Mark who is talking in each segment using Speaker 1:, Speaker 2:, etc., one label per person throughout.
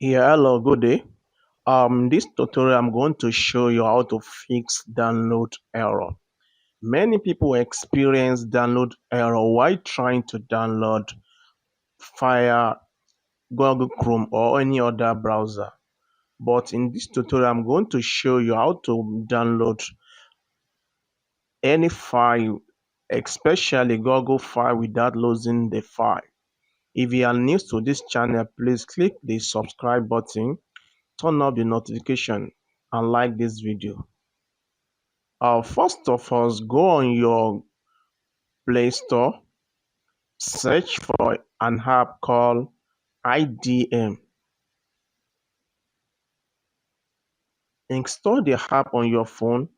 Speaker 1: Yeah, hello, good day. This tutorial I'm going to show you how to fix download error. Many people experience download error while trying to download via Google Chrome or any other browser. But in this tutorial, I'm going to show you how to download any file, especially Google file, without losing the file. If you are new to this channel, please click the subscribe button, turn off the notification, and like this video. First of all, go on your Play Store, search for an app called IDM. Install the app on your phone.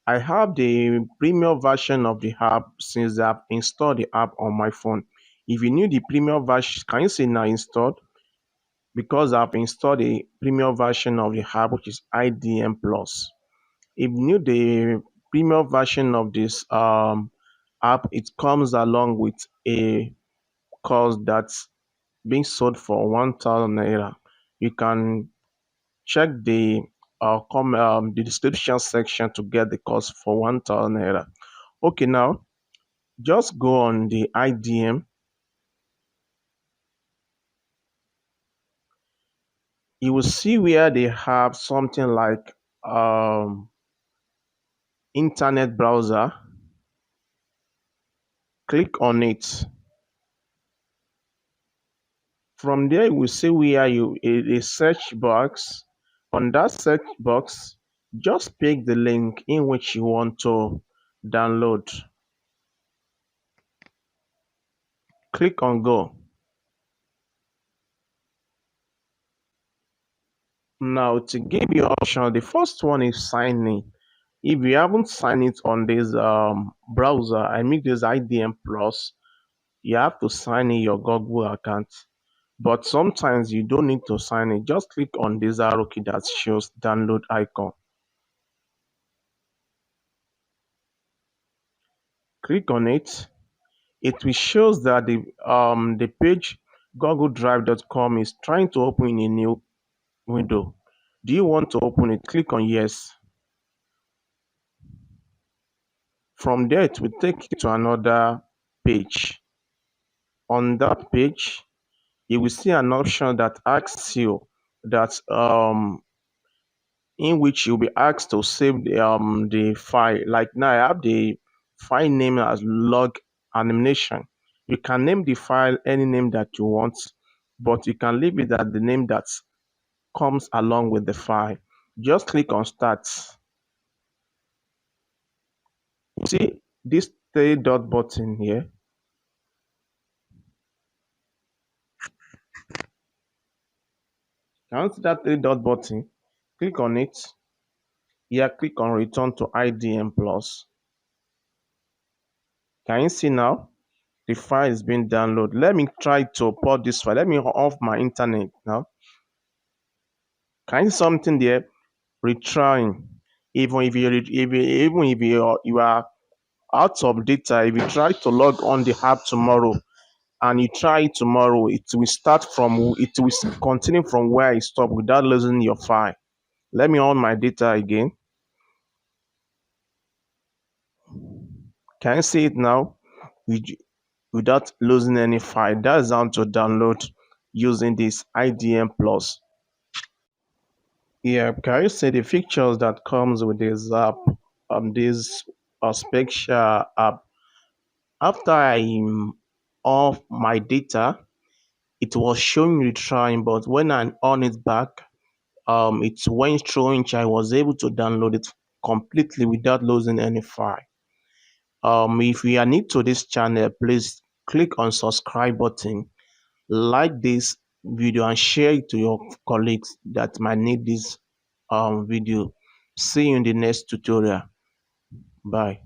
Speaker 1: I have the premium version of the app since I've installed the app on my phone. If you need the premium version, can you see now installed? Because I've installed the premium version of the app, which is IDM Plus. If you need the premium version of this app, it comes along with a course that's being sold for 1,000 naira. You can check the description section to get the course for 1,000 naira. Okay, now just go on the IDM. You will see where they have something like internet browser. Click on it. From there, you will see where a search box. On that search box, just pick the link in which you want to download. Click on go. Now to give you option, the first one is sign in. If you haven't signed it on this browser, I mean this IDM Plus, you have to sign in your Google account. But sometimes you don't need to sign in. Just click on this arrow key that shows download icon. Click on it. It will shows that the page googledrive.com is trying to open in a new window. Do you want to open it? Click on yes. From there, it will take you to another page. On that page, you will see an option that asks you that in which you'll be asked to save the file. Like now, I have the file name as log animation. You can name the file any name that you want, but you can leave it at the name that comes along with the file. Just click on start. You see this three dot button here. Can you see that three dot button? Click on it. Here, click on return to IDM Plus. Can you see now? The file is being downloaded. Let me try to port this file. Let me off my internet now. Can you see something there? Retrying. Even if you are out of data, if you try to log on the app tomorrow and you try it tomorrow, it will continue from where it stopped without losing your file. Let me on my data again. Can you see it now? Without losing any file. That's how to download using this IDM Plus. Yeah, can you see the features that comes with this app? This special app. After I'm off my data, it was showing retrying, but when I on it back, it went through which I was able to download it completely without losing any file. If you are new to this channel, please click on subscribe button, like this video and share it to your colleagues that might need this video. See you in the next tutorial. Bye.